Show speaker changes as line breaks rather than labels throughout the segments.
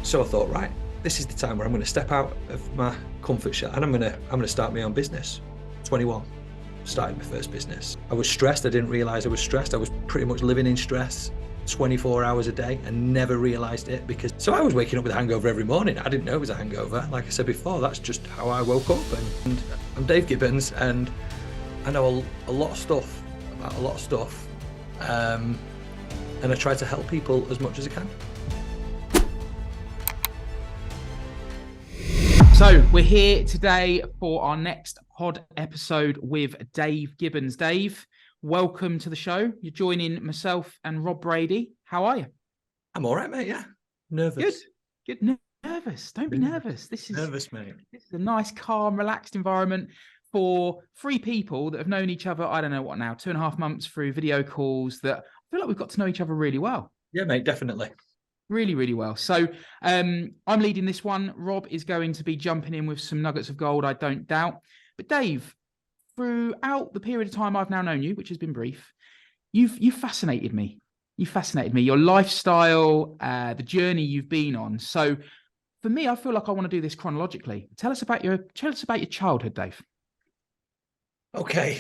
So I thought, right, this is the time where I'm going to step out of my comfort zone and I'm going to start my own business. 21, started my first business. I was stressed. I didn't realize I was stressed. I was pretty much living in stress 24 hours a day and never realized it so I was waking up with a hangover every morning. I didn't know it was a hangover. Like I said before, that's just how I woke up. And I'm Dave Gibbons, and I know a lot of stuff about a lot of stuff. And I try to help people as much as I can.
So we're here today for our next pod episode with Dave Gibbons. Dave, welcome to the show. You're joining myself and Rob Brady. How are you?
I'm all right, mate. Yeah. Nervous.
Good. Nervous. Don't be nervous. This is
nervous, mate.
This is a nice, calm, relaxed environment for three people that have known each other, I don't know what now, 2.5 months through video calls, that I feel like we've got to know each other really well.
Yeah, mate, definitely.
Really, really well. So I'm leading this one. Rob is going to be jumping in with some nuggets of gold, I don't doubt. But Dave, throughout the period of time I've now known you, which has been brief, you've fascinated me. You fascinated me. Your lifestyle, the journey you've been on. So for me, I feel like I want to do this chronologically. Tell us about your childhood, Dave.
Okay.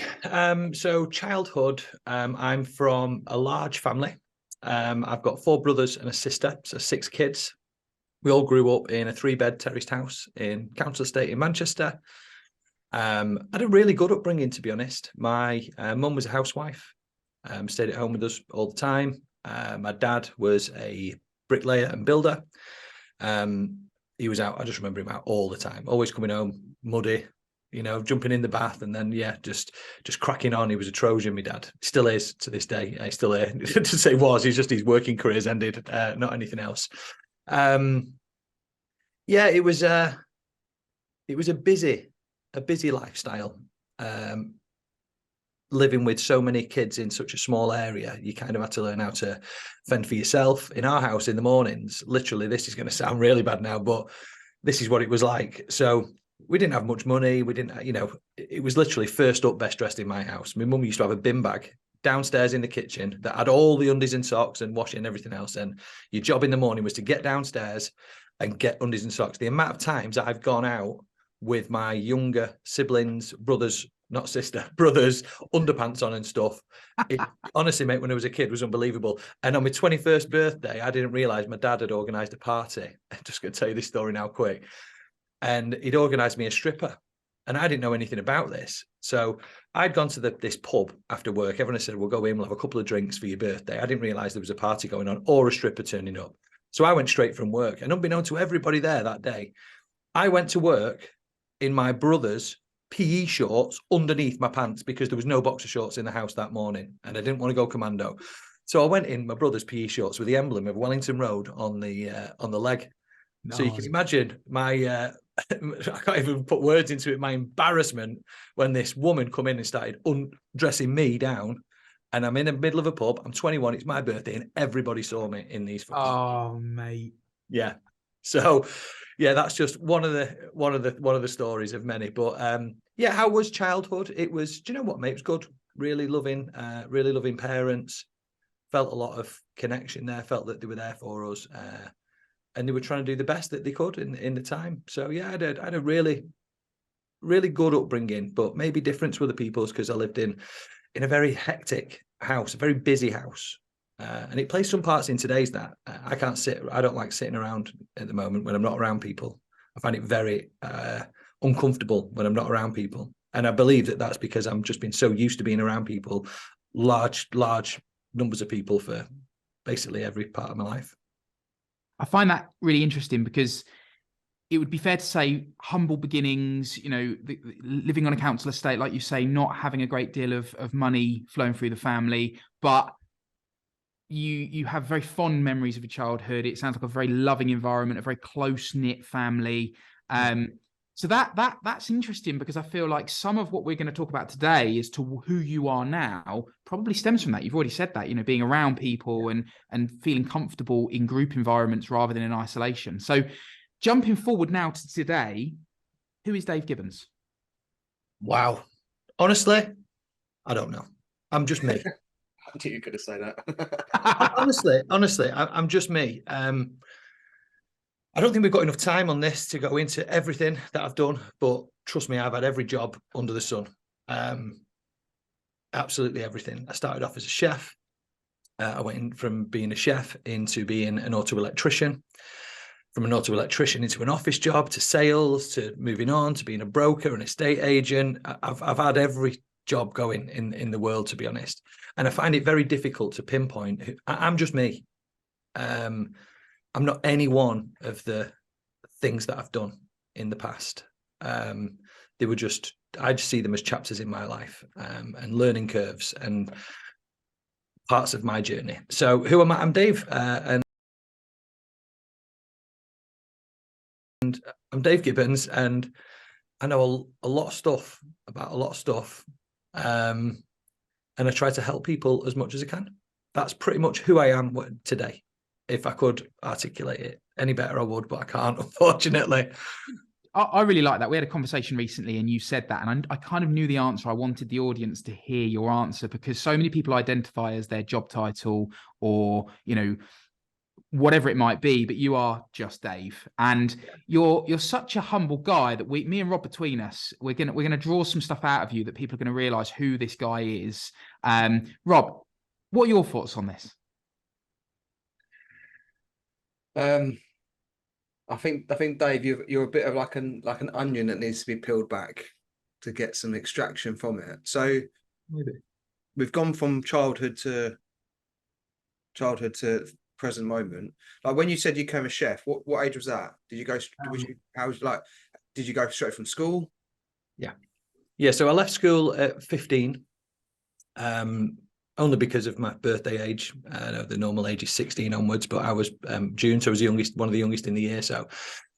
So childhood, I'm from a large family. I've got 4 brothers and a sister, so 6 kids. We all grew up in a 3-bed terraced house in Council Estate in Manchester. I had a really good upbringing, to be honest. My mum was a housewife, stayed at home with us all the time. My dad was a bricklayer and builder. He was out, I just remember him out all the time, always coming home muddy, jumping in the bath, and then just cracking on. He was a Trojan, my dad. Still is to this day. He's still here. To say was, he's just his working career's ended, not anything else. It was a busy lifestyle. Living with so many kids in such a small area, you kind of had to learn how to fend for yourself. In our house in the mornings, literally, this is going to sound really bad now, but this is what it was like. So we didn't have much money. We didn't, it was literally first up, best dressed in my house. My mum used to have a bin bag downstairs in the kitchen that had all the undies and socks and washing and everything else. And your job in the morning was to get downstairs and get undies and socks. The amount of times I've gone out with my younger siblings, brothers, not sister, brothers, underpants on and stuff. It, honestly, mate, when I was a kid, was unbelievable. And on my 21st birthday, I didn't realize my dad had organised a party. I'm just going to tell you this story now quick. And he'd organised me a stripper. And I didn't know anything about this. So I'd gone to this pub after work. Everyone said, we'll go in, we'll have a couple of drinks for your birthday. I didn't realise there was a party going on or a stripper turning up. So I went straight from work. And unbeknown to everybody there that day, I went to work in my brother's PE shorts underneath my pants because there was no boxer shorts in the house that morning. And I didn't want to go commando. So I went in my brother's PE shorts with the emblem of Wellington Road on the leg. No. So you can imagine my... I can't even put words into it, my embarrassment when this woman come in and started undressing me down, and I'm in the middle of a pub. I'm 21, it's my birthday, and everybody saw me in these fucking
mate.
Yeah. So yeah, that's just one of the stories of many. But how was childhood? It was, do you know what, mate? It was good. Really loving parents. Felt a lot of connection there, felt that they were there for us. And they were trying to do the best that they could in the time. So yeah, I had a really, really good upbringing, but maybe different to other people's because I lived in a very hectic house, a very busy house. And it plays some parts in today's that. I don't like sitting around at the moment when I'm not around people. I find it very uncomfortable when I'm not around people. And I believe that that's because I'm just been so used to being around people, large numbers of people for basically every part of my life.
I find that really interesting because it would be fair to say humble beginnings, living on a council estate, like you say, not having a great deal of money flowing through the family, but you have very fond memories of your childhood. It sounds like a very loving environment, a very close-knit family. So that's interesting because I feel like some of what we're going to talk about today as to who you are now probably stems from that. You've already said that, being around people and feeling comfortable in group environments rather than in isolation. So jumping forward now to today, who is Dave Gibbons?
Wow. Honestly, I don't know. I'm just me.
How do you going to say that?
honestly, I'm just me. I don't think we've got enough time on this to go into everything that I've done, but trust me, I've had every job under the sun. Absolutely everything. I started off as a chef. I went in from being a chef into being an auto electrician, from an auto electrician into an office job, to sales, to moving on to being a broker, an estate agent. I've had every job going in the world, to be honest. And I find it very difficult to pinpoint. I'm just me. I'm not any one of the things that I've done in the past. They were just, I just see them as chapters in my life, and learning curves and parts of my journey. So who am I? I'm Dave, and I'm Dave Gibbons, and I know a lot of stuff about a lot of stuff, and I try to help people as much as I can. That's pretty much who I am today. If I could articulate it any better, I would, but I can't, unfortunately.
I really like that. We had a conversation recently and you said that, and I kind of knew the answer. I wanted the audience to hear your answer, because so many people identify as their job title or, you know, whatever it might be, but you are just Dave, and you're such a humble guy that me and Rob, between us, we're gonna draw some stuff out of you that people are going to realize who this guy is. Rob, what are your thoughts on this?
I think Dave, you're a bit of like an onion that needs to be peeled back to get some extraction from it. So
Maybe.
we've gone from childhood to present moment. Like when you said you became a chef, what age was that? Did you go? Did you go straight from school?
Yeah. So I left school at 15. Only because of my birthday age. I know the normal age is 16 onwards, but I was June, so I was one of the youngest in the year. So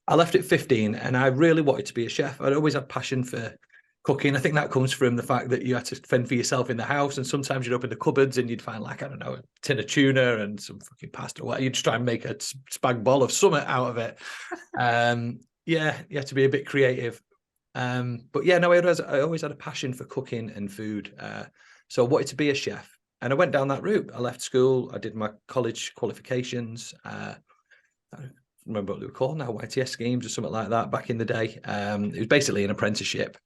I left at 15, and I really wanted to be a chef. I'd always had passion for cooking. I think that comes from the fact that you had to fend for yourself in the house, and sometimes you'd open the cupboards and you'd find, like, I don't know, a tin of tuna and some fucking pasta. Or you'd just try and make a spag bol of something out of it. Yeah, you have to be a bit creative. But yeah, no, I always had a passion for cooking and food. So I wanted to be a chef. And I went down that route. I left school. I did my college qualifications. I don't remember what they were called now, YTS schemes or something like that back in the day. It was basically an apprenticeship.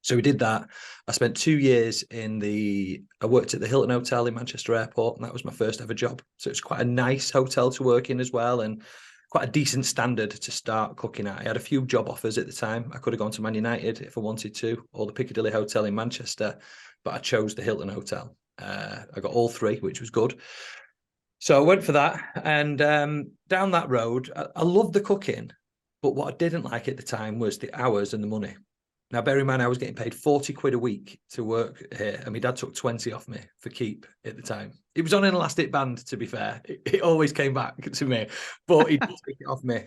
So we did that. I spent 2 years I worked at the Hilton Hotel in Manchester Airport, and that was my first ever job. So it's quite a nice hotel to work in as well, and quite a decent standard to start cooking at. I had a few job offers at the time. I could have gone to Man United if I wanted to, or the Piccadilly Hotel in Manchester, but I chose the Hilton Hotel. I got all three, which was good. So I went for that, and down that road, I loved the cooking, but what I didn't like at the time was the hours and the money. Now, bear in mind, I was getting paid 40 quid a week to work here, and my dad took 20 off me for keep at the time. It was on an elastic band, to be fair. It always came back to me, but he did take it off me.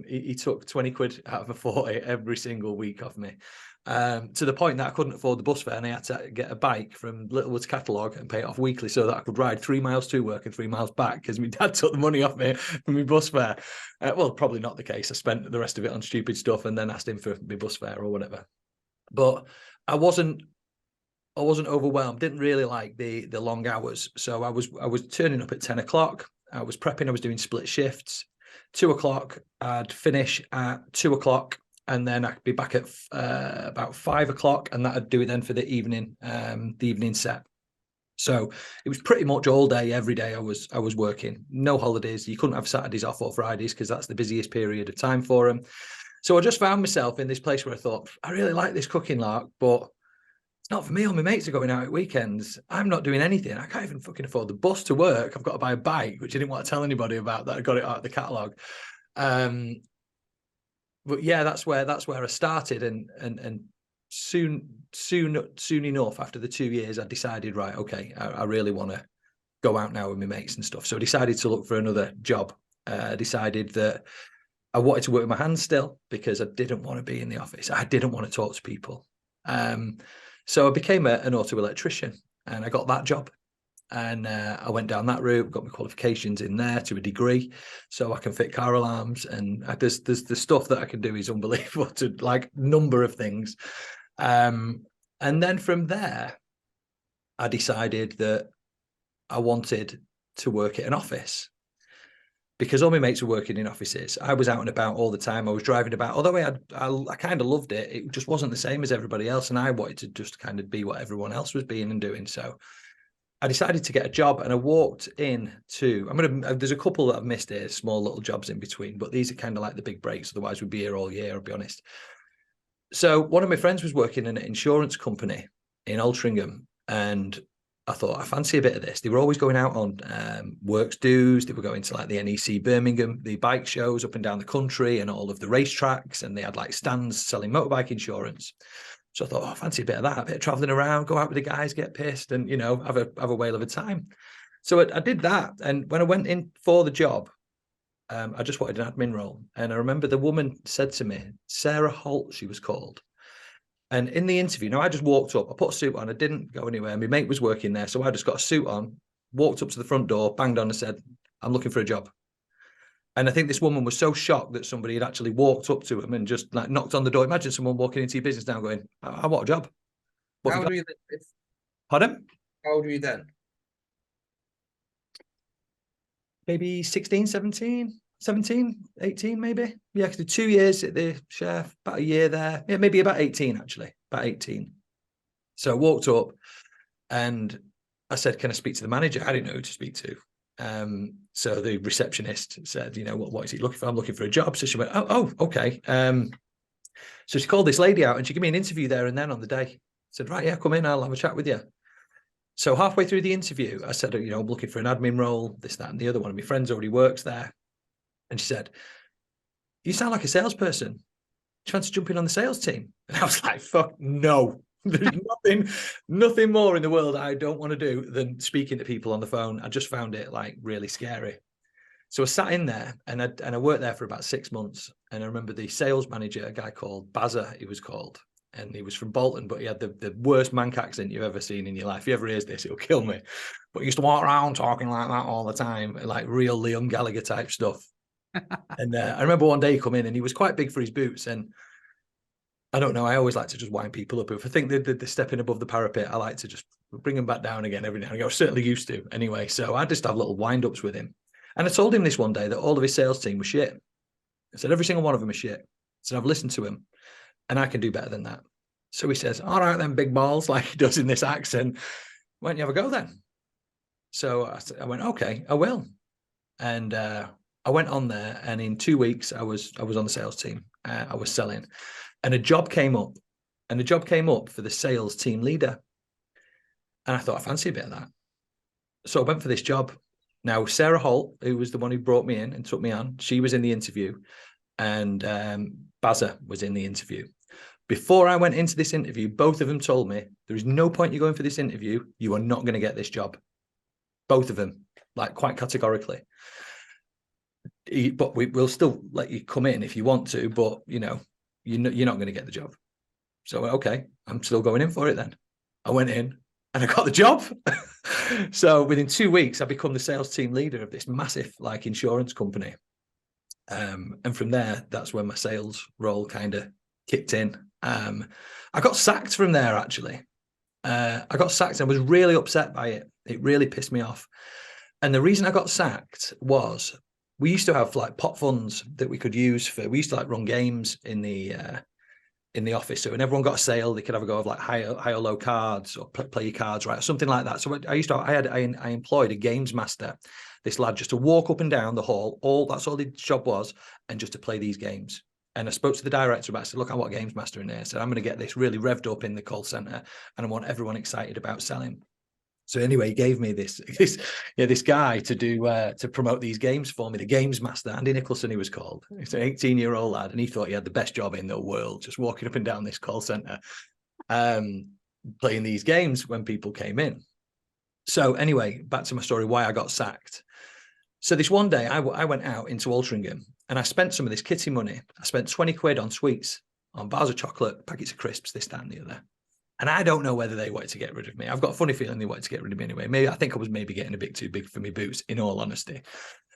He took 20 quid out of a 40 every single week off me. To the point that I couldn't afford the bus fare, and I had to get a bike from Littlewood's catalogue and pay it off weekly so that I could ride 3 miles to work and 3 miles back, because my dad took the money off me from my bus fare. Well, probably not the case. I spent the rest of it on stupid stuff and then asked him for my bus fare or whatever. But I wasn't overwhelmed. Didn't really like the long hours. So I was turning up at 10 o'clock. I was prepping. I was doing split shifts. 2 o'clock, I'd finish at 2 o'clock, and then I'd be back at about 5 o'clock, and that'd do it then for the evening set. So it was pretty much all day, every day I was working. No holidays. You couldn't have Saturdays off or Fridays, because that's the busiest period of time for them. So I just found myself in this place where I thought, I really like this cooking lark, but it's not for me. All my mates are going out at weekends. I'm not doing anything. I can't even fucking afford the bus to work. I've got to buy a bike, which I didn't want to tell anybody about, that I got it out of the catalogue. But yeah, that's where I started, and soon enough, after the 2 years, I decided, right, okay, I really want to go out now with my mates and stuff. So I decided to look for another job. I decided that I wanted to work with my hands still, because I didn't want to be in the office. I didn't want to talk to people. So I became an auto electrician, and I got that job. And I went down that route, got my qualifications in there to a degree, so I can fit car alarms. And there's the stuff that I can do is unbelievable, to like number of things. And then from there, I decided that I wanted to work at an office. because all my mates were working in offices. I was out and about all the time. I was driving about, although I kind of loved it. It just wasn't the same as everybody else. And I wanted to just kind of be what everyone else was being and doing. So I decided to get a job, and I walked in to, there's a couple that I've missed here, small little jobs in between, but these are kind of like the big breaks. Otherwise we'd be here all year, I'll be honest. So one of my friends was working in an insurance company in Altrincham, and I thought, I fancy a bit of this. They were always going out on works dues. They were going to like the NEC Birmingham, the bike shows up and down the country, and all of the racetracks, and they had like stands selling motorbike insurance. So I thought, I fancy a bit of that, a bit of traveling around, go out with the guys, get pissed, and, you know, have a whale of a time. So I did that. And when I went in for the job, I just wanted an admin role. And I remember the woman said to me, Sarah Holt, she was called. And in the interview, I just walked up, I put a suit on, I didn't go anywhere. My mate was working there. So I just got a suit on, walked up to the front door, banged on and said, I'm looking for a job. And I think this woman was so shocked that somebody had actually walked up to him and just like knocked on the door. Imagine someone walking into your business now going, I want a job.
How old were you then?
Pardon?
How old were you then?
Maybe 16, 17, 18 maybe. Yeah, because 2 years at the chef, about a year there. Yeah, maybe about 18 actually, about 18. So I walked up and I said, can I speak to the manager? I didn't know who to speak to. So the receptionist said, you know, what is he looking for? I'm looking for a job. So she went, oh, okay. So she called this lady out and she gave me an interview there and then on the day. I said, right, yeah, come in, I'll have a chat with you. So halfway through the interview, I said, you know, I'm looking for an admin role, this, that, and the other. One of my friends already works there. And she said, you sound like a salesperson. Do you fancy jumping on the sales team? And I was like, fuck no. There's nothing more in the world I don't want to do than speaking to people on the phone. I just found it like really scary. So I sat in there and I worked there for about 6 months. And I remember the sales manager, a guy called Bazza, he was called, and he was from Bolton, but he had the worst Manc accent you've ever seen in your life. If you ever hears this, it'll kill me. But he used to walk around talking like that all the time, like real Liam Gallagher type stuff. And I remember one day he come in and he was quite big for his boots, and I don't know, I always like to just wind people up. If I think they're stepping above the parapet, I like to just bring them back down again every now and again. I certainly used to anyway. So I just have little wind-ups with him. And I told him this one day that all of his sales team was shit. I said, every single one of them is shit. I said, I've listened to him and I can do better than that. So he says, all right then, big balls, like he does in this accent. Why don't you have a go then? So I went, okay, I will. And I went on there, and in 2 weeks, I was on the sales team. I was selling. And a job came up, for the sales team leader. And I thought, I fancy a bit of that. So I went for this job. Now, Sarah Holt, who was the one who brought me in and took me on, she was in the interview, and Bazza was in the interview. Before I went into this interview, both of them told me, there is no point you going for this interview. You are not going to get this job. Both of them, like quite categorically. But we'll still let you come in if you want to, but, you know, you're not going to get the job. So, okay, I'm still going in for it then. I went in and I got the job. So within 2 weeks, I become the sales team leader of this massive like insurance company. And from there, that's when my sales role kind of kicked in. I got sacked from there, actually. I got sacked and I was really upset by it. It really pissed me off. And the reason I got sacked was we used to have like pot funds that we could use we used to like run games in the office. So when everyone got a sale, they could have a go of like high or low cards or play your cards, right? Or something like that. So I employed a games master, this lad, just to walk up and down the hall. That's all the job was, and just to play these games. And I spoke to the director about it. I said, look, I want a games master in there. I said, I'm going to get this really revved up in the call center, and I want everyone excited about selling. So anyway, he gave me this guy to promote these games for me, the games master, Andy Nicholson, he was called. He's an 18-year-old lad, and he thought he had the best job in the world, just walking up and down this call center, playing these games when people came in. So anyway, back to my story, why I got sacked. So this one day, I went out into Altrincham, and I spent some of this kitty money. I spent 20 quid on sweets, on bars of chocolate, packets of crisps, this, that, and the other. And I don't know whether they wanted to get rid of me. I've got a funny feeling they wanted to get rid of me anyway. I think I was maybe getting a bit too big for my boots, in all honesty.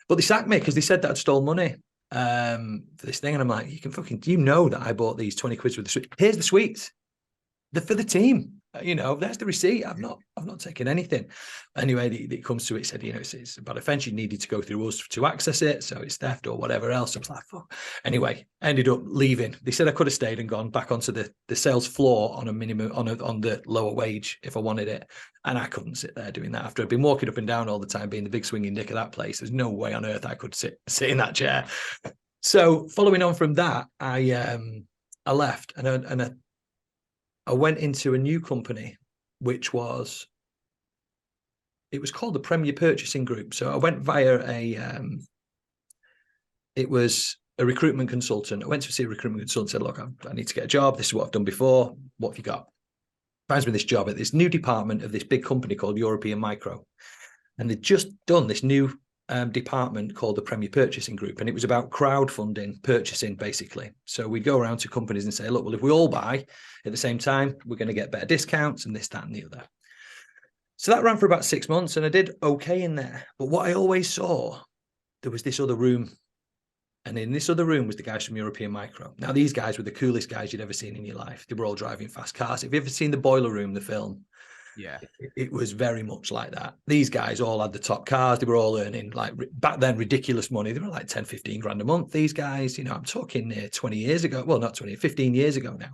But they sacked me because they said that I'd stole money for this thing. And I'm like, you know that I bought these 20 quids with the sweets. Here's the sweets. for the team. There's the receipt. I've not taken anything. Anyway, it comes to it, said, it's about offence. You needed to go through us to access it, so it's theft or whatever else. I was like, fuck. Anyway, ended up leaving. They said I could have stayed and gone back onto the sales floor on a minimum on the lower wage if I wanted it, and I couldn't sit there doing that after I'd been walking up and down all the time, being the big swinging dick of that place. There's no way on earth I could sit in that chair. So following on from that, I left and I went into a new company, which was called the Premier Purchasing Group. So I went via it was a recruitment consultant. I went to see a recruitment consultant, said, look, I need to get a job. This is what I've done before. What have you got? Finds me this job at this new department of this big company called European Micro. And they'd just done this new department called the Premier Purchasing Group, and it was about crowdfunding purchasing, basically. So we'd go around to companies and say, look, well, if we all buy at the same time, we're going to get better discounts and this, that, and the other. So that ran for about 6 months, and I did okay in there. But what I always saw, there was this other room, and in this other room was the guys from European Micro. Now, these guys were the coolest guys you'd ever seen in your life. They were all driving fast cars. Have you ever seen The Boiler Room, the film?
Yeah,
it was very much like that. These guys all had the top cars. They were all earning, like, back then, ridiculous money. They were like 10, 15 grand a month. These guys, I'm talking 20 years ago. Well, not 20, 15 years ago now.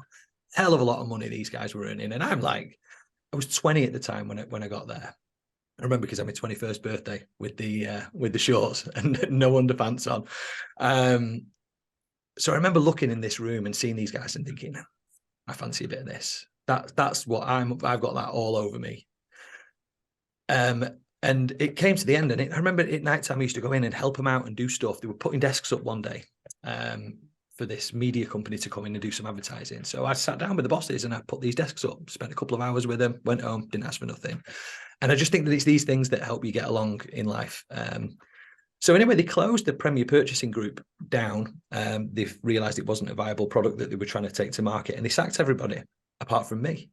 Hell of a lot of money these guys were earning. And I'm like, I was 20 at the time when I got there. I remember because I had my 21st birthday with the shorts and no underpants on. So I remember looking in this room and seeing these guys and thinking, I fancy a bit of this. That's what I've got that all over me. And it came to the end, and I remember at night time I used to go in and help them out and do stuff. They were putting desks up one day for this media company to come in and do some advertising. So I sat down with the bosses and I put these desks up, spent a couple of hours with them, went home, didn't ask for nothing. And I just think that it's these things that help you get along in life. So anyway, they closed the Premier Purchasing Group down. They've realised it wasn't a viable product that they were trying to take to market, and they sacked everybody apart from me.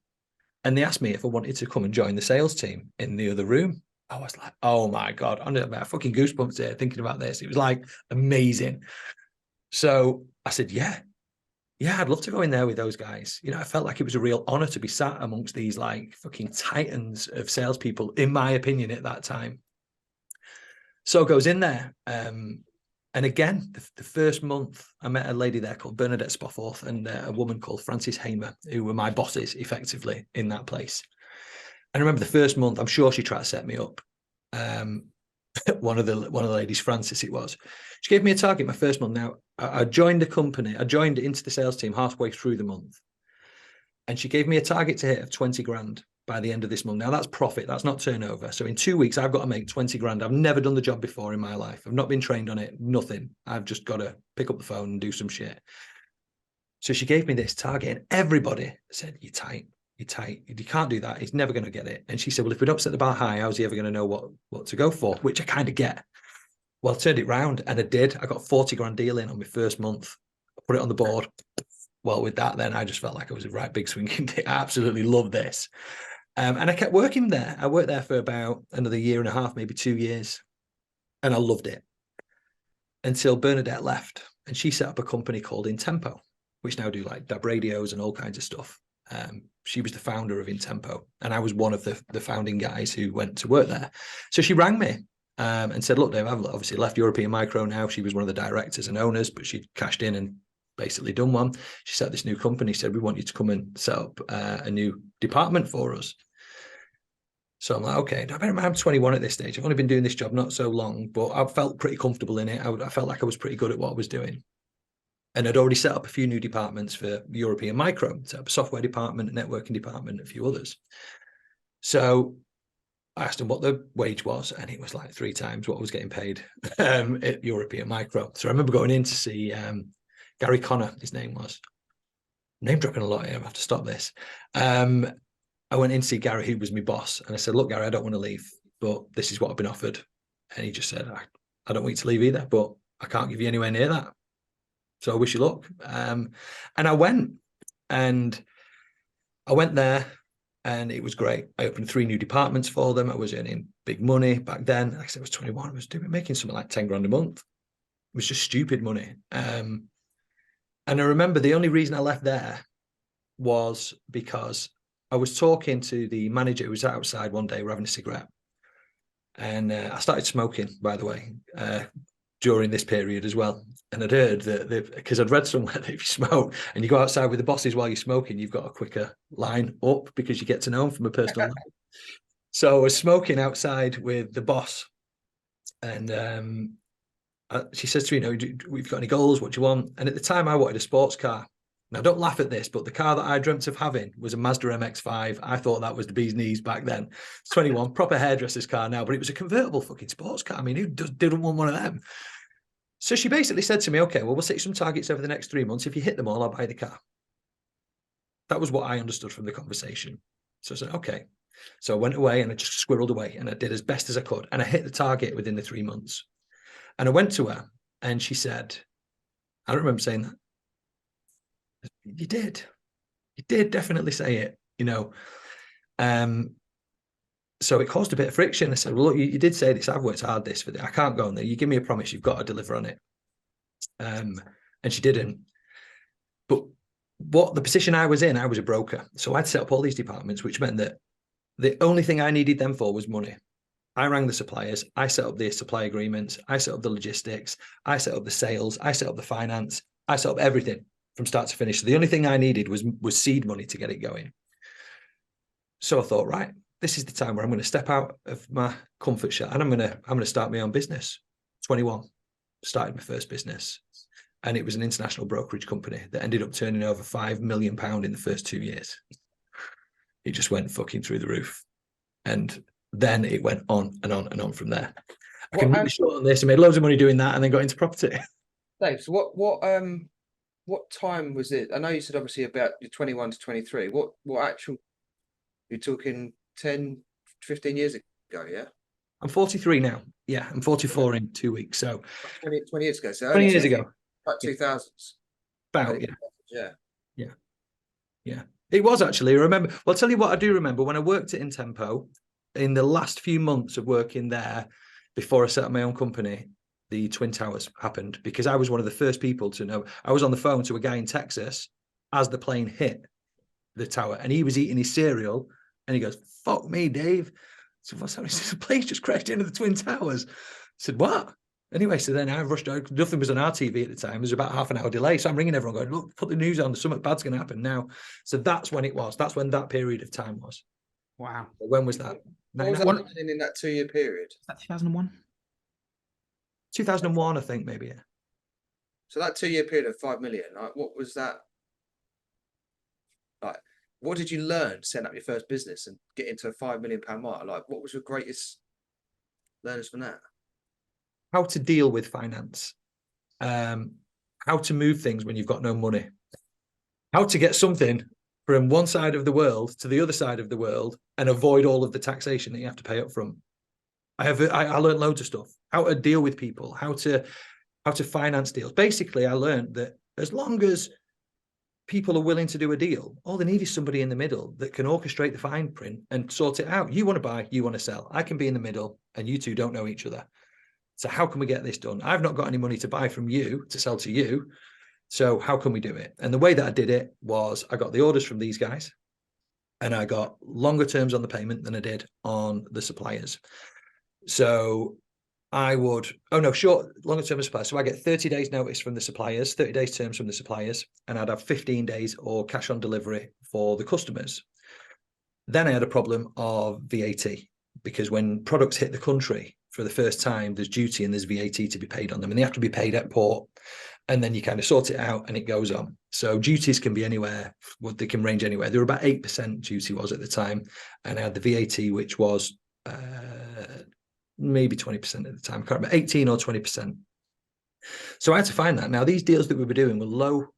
And they asked me if I wanted to come and join the sales team in the other room. I was like, oh my God, I'm about fucking goosebumps here thinking about this. It was like amazing. So I said, yeah, I'd love to go in there with those guys. I felt like it was a real honor to be sat amongst these like fucking titans of salespeople, in my opinion, at that time. So goes in there. And again, the first month, I met a lady there called Bernadette Spofforth and a woman called Frances Hamer, who were my bosses effectively in that place. And I remember the first month, I'm sure she tried to set me up. One of the ladies, Frances, it was. She gave me a target my first month. Now, I joined the company. I joined into the sales team halfway through the month. And she gave me a target to hit of 20 grand by the end of this month. Now, that's profit. That's not turnover. So in 2 weeks, I've got to make 20 grand. I've never done the job before in my life. I've not been trained on it. Nothing. I've just got to pick up the phone and do some shit. So she gave me this target, and everybody said, you're tight. You're tight. You can't do that. He's never going to get it. And she said, well, if we don't set the bar high, how's he ever going to know what to go for? Which I kind of get. Well, I turned it round, and I did. I got a 40 grand deal in on my first month. I put it on the board. Well, with that, then I just felt like I was a right big swinging dick. I absolutely loved this. And I kept working there. I worked there for about another year and a half, maybe 2 years. And I loved it until Bernadette left. And she set up a company called Intempo, which now do like DAB radios and all kinds of stuff. She was the founder of Intempo. And I was one of the founding guys who went to work there. So she rang me and said, look, Dave, I've obviously left European Micro now. She was one of the directors and owners, but she cashed in and basically done one. She set this new company, said, we want you to come and set up a new department for us. So I'm like, okay, I'm 21 at this stage. I've only been doing this job not so long, but I felt pretty comfortable in it. I felt like I was pretty good at what I was doing. And I'd already set up a few new departments for European Micro, set up a software department, a networking department, a few others. So I asked him what the wage was, and it was like 3 times what I was getting paid at European Micro. So I remember going in to see Gary Connor, his name was. Name dropping a lot here, I have to stop this. I went in to see Gary, who was my boss, and I said, look, Gary, I don't want to leave, but this is what I've been offered. And he just said, I don't want you to leave either, but I can't give you anywhere near that. So I wish you luck. And I went there, and it was great. I opened 3 new departments for them. I was earning big money back then. Like I said, I was 21. I was making something like 10 grand a month. It was just stupid money. And I remember the only reason I left there was because I was talking to the manager who was outside one day, we're having a cigarette. And I started smoking, by the way, during this period as well. And I'd heard that, because I'd read somewhere that if you smoke and you go outside with the bosses while you're smoking, you've got a quicker line up because you get to know them from a personal level. So I was smoking outside with the boss. And she says to me, we've got any goals? What do you want? And at the time, I wanted a sports car. Now, don't laugh at this, but the car that I dreamt of having was a Mazda MX-5. I thought that was the bee's knees back then. It's 21, proper hairdresser's car now, but it was a convertible fucking sports car. I mean, who didn't want one of them? So she basically said to me, okay, well, we'll set some targets over the next 3 months. If you hit them all, I'll buy the car. That was what I understood from the conversation. So I said, okay. So I went away and I just squirreled away and I did as best as I could. And I hit the target within the 3 months. And I went to her and she said, I don't remember saying that. You did definitely say it, so it caused a bit of friction. I said, well, look, you did say this. I've worked hard this for this. I can't go on there. You give me a promise, you've got to deliver on it. And she didn't. But what the position I was in, I was a broker. So I'd set up all these departments, which meant that the only thing I needed them for was money. I rang the suppliers. I set up the supply agreements. I set up the logistics. I set up the sales. I set up the finance. I set up everything from start to finish. So the only thing I needed was seed money to get it going. So I thought, right, this is the time where I'm going to step out of my comfort zone and I'm going to start my own business. 21, started my first business, and it was an international brokerage company that ended up turning over £5 million in the first 2 years. It just went fucking through the roof, and then it went on and on and on from there. I can really short on this. I made loads of money doing that, and then got into property.
Dave, so what time was it? I know you said obviously about your 21 to 23. What actual, you're talking 10, 15 years ago, yeah?
I'm 43 now. Yeah, I'm 44 in 2 weeks. So
20 years ago. So
20 years ago.
About 2000s.
About, yeah. It was actually, I remember. Well, I'll tell you what I do remember. When I worked at Intempo, in the last few months of working there, before I set up my own company, the Twin Towers happened, because I was one of the first people to know. I was on the phone to a guy in Texas as the plane hit the tower, and he was eating his cereal, and he goes, "Fuck me, Dave." So what's happening? The plane just crashed into the Twin Towers. I said, "What?" Anyway, so then I rushed out. Nothing was on our TV at the time. There was about half an hour delay. So I'm ringing everyone going, "Look, put the news on. Something bad's going to happen now." So that's when it was. That's when that period of time was.
Wow.
When was that?
What was happening in that 2 year period?
Is that 2001?
2001, I think, maybe. Yeah.
So that 2 year period of 5 million, like, what was that? Like, what did you learn setting up your first business and get into a £5 million mark? Like, what was your greatest learners from that?
How to deal with finance, how to move things when you've got no money, how to get something from one side of the world to the other side of the world and avoid all of the taxation that you have to pay up front. I learned loads of stuff, how to deal with people, how to finance deals. Basically, I learned that as long as people are willing to do a deal, all they need is somebody in the middle that can orchestrate the fine print and sort it out. You want to buy, you want to sell. I can be in the middle, and you two don't know each other. So how can we get this done? I've not got any money to buy from you to sell to you. So how can we do it? And the way that I did it was I got the orders from these guys, and I got longer terms on the payment than I did on the suppliers. So I would, longer term suppliers. So I get 30 days notice from the suppliers, 30 days terms from the suppliers, and I'd have 15 days or cash on delivery for the customers. Then I had a problem of VAT, because when products hit the country for the first time, there's duty and there's VAT to be paid on them, and they have to be paid at port. And then you kind of sort it out and it goes on. So duties can be anywhere, they can range anywhere. There were about 8% duty was at the time. And I had the VAT, which was maybe 20% at the time. I can't remember, 18 or 20%. So I had to find that. Now, these deals that we were doing were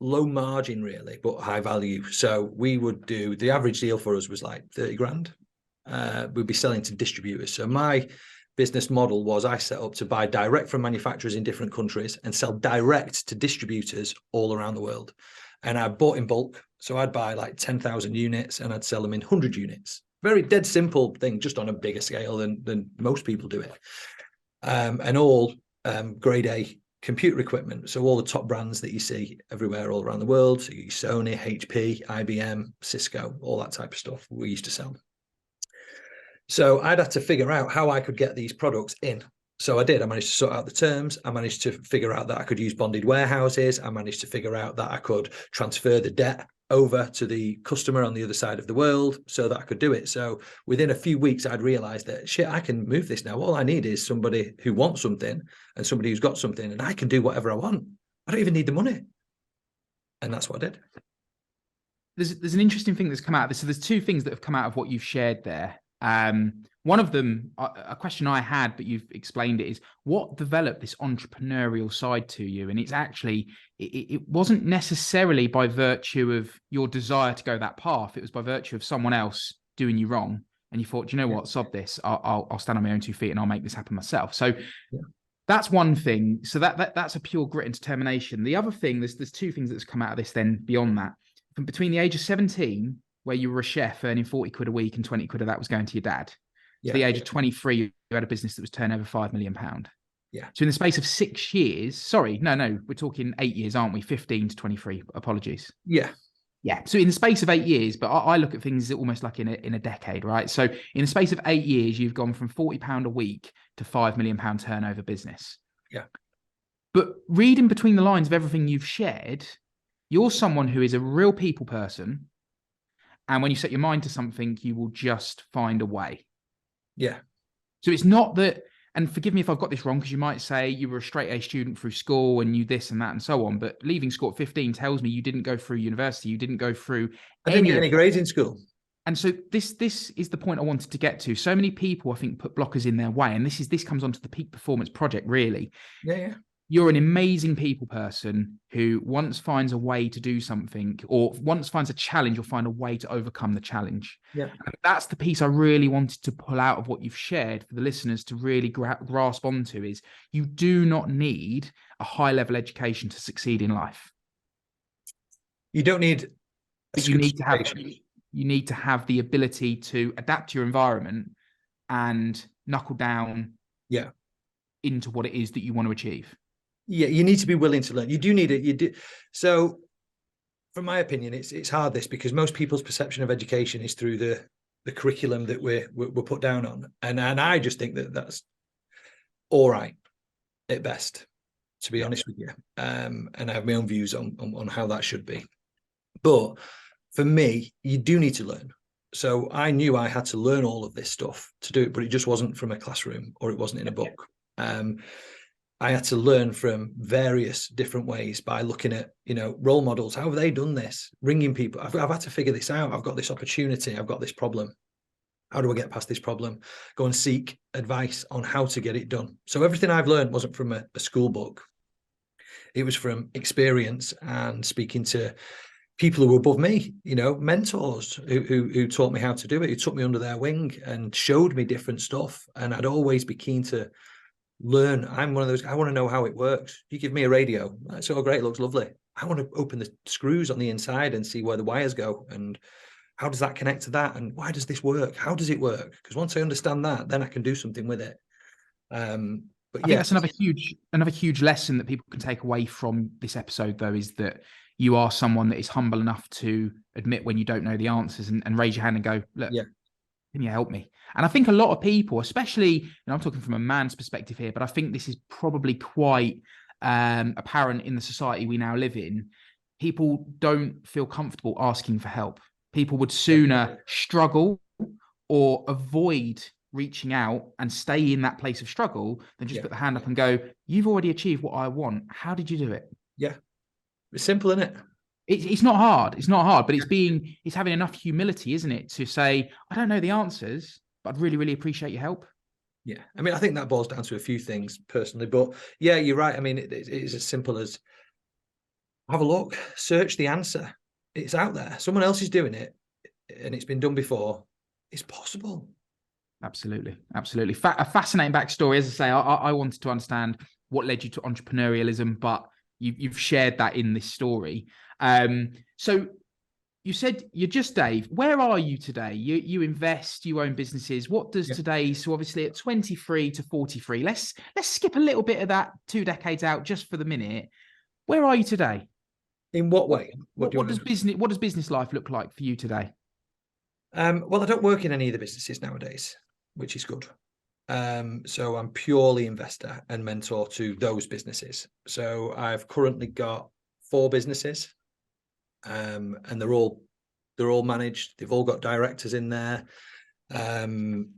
low margin really, but high value. So we would do, the average deal for us was like 30 grand. We'd be selling to distributors. So my business model was I set up to buy direct from manufacturers in different countries and sell direct to distributors all around the world. And I bought in bulk. So I'd buy like 10,000 units and I'd sell them in 100 units. Very dead simple thing, just on a bigger scale than most people do it. And all grade A computer equipment. So all the top brands that you see everywhere all around the world, so Sony, HP, IBM, Cisco, all that type of stuff we used to sell. So I'd have to figure out how I could get these products in. So I did. I managed to sort out the terms. I managed to figure out that I could use bonded warehouses. I managed to figure out that I could transfer the debt over to the customer on the other side of the world so that I could do it. So within a few weeks, I'd realized that, shit, I can move this now. All I need is somebody who wants something and somebody who's got something, and I can do whatever I want. I don't even need the money. And that's what I did.
There's an interesting thing that's come out of this. So there's two things that have come out of what you've shared there. One of them, a question I had, but you've explained it, is what developed this entrepreneurial side to you? And it's actually, it wasn't necessarily by virtue of your desire to go that path. It was by virtue of someone else doing you wrong. And you thought, do you know what, sod this, I'll stand on my own 2 feet and I'll make this happen myself. So that's one thing. So that's a pure grit and determination. The other thing, there's two things that's come out of this then beyond that. From between the age of 17, where you were a chef earning 40 quid a week and 20 quid of that was going to your dad. To the age of 23, you had a business that was turning over £5 million.
Yeah.
So in the space of 6 years, sorry, no, we're talking 8 years, aren't we? 15 to 23, apologies.
Yeah.
Yeah. So in the space of 8 years, but I look at things almost like in a decade, right? So in the space of 8 years, you've gone from £40 a week to £5 million turnover business.
Yeah.
But reading between the lines of everything you've shared, you're someone who is a real people person. And when you set your mind to something, you will just find a way.
Yeah.
So it's not that, and forgive me if I've got this wrong, because you might say you were a straight A student through school and you this and that and so on, but leaving school at 15 tells me you didn't go through university, you didn't go through
I didn't get any grades in school.
And so this is the point I wanted to get to. So many people, I think, put blockers in their way, and this comes onto the Peak Performance Project, really.
Yeah.
You're an amazing people person who once finds a way to do something, or once finds a challenge, or find a way to overcome the challenge.
Yeah.
And that's the piece I really wanted to pull out of what you've shared for the listeners to really grasp onto, is you do not need a high-level education to succeed in life.
You don't need
you need to have the ability to adapt to your environment and knuckle down into what it is that you want to achieve.
Yeah, you need to be willing to learn. You do need it. You do. So, from my opinion, it's hard this, because most people's perception of education is through the curriculum that we're put down on, and I just think that that's all right at best, to be honest with you. And I have my own views on how that should be. But for me, you do need to learn. So I knew I had to learn all of this stuff to do it, but it just wasn't from a classroom, or it wasn't in a book. I had to learn from various different ways by looking at, role models. How have they done this? Ringing people. I've had to figure this out. I've got this opportunity. I've got this problem. How do I get past this problem? Go and seek advice on how to get it done. So everything I've learned wasn't from a school book. It was from experience and speaking to people who were above me, mentors who taught me how to do it, who took me under their wing and showed me different stuff. And I'd always be keen to learn. I'm one of those, I want to know how it works. You give me a radio, that's all great, it looks lovely. I want to open the screws on the inside and see where the wires go, and how does that connect to that, and why does this work? How does it work? Because once I understand that, then I can do something with it. But
I think that's another huge lesson that people can take away from this episode, though, is that you are someone that is humble enough to admit when you don't know the answers and raise your hand and go, look, can you help me? And I think a lot of people, especially, I'm talking from a man's perspective here, but I think this is probably quite apparent in the society we now live in. People don't feel comfortable asking for help. People would sooner struggle or avoid reaching out and stay in that place of struggle than just put the hand up and go, you've already achieved what I want. How did you do it?
Yeah. It's simple, isn't it?
It's not hard. It's not hard, but it's having enough humility, isn't it? To say, I don't know the answers, but I'd really, really appreciate your help.
Yeah. I mean, I think that boils down to a few things personally, but yeah, you're right. I mean, it is as simple as have a look, search the answer. It's out there. Someone else is doing it and it's been done before. It's possible.
Absolutely. Absolutely. A fascinating backstory. As I say, I wanted to understand what led you to entrepreneurialism, but you've shared that in this story. So You said you're just Dave. Where are you today? You invest, you own businesses. What does today? So obviously at 23 to 43, let's skip a little bit of that 2 decades out just for the minute. Where are you today?
In what way?
What does business life look like for you today?
Well, I don't work in any of the businesses nowadays, which is good. So I'm purely investor and mentor to those businesses. So I've currently got 4 businesses, and they're all managed. They've all got directors in there.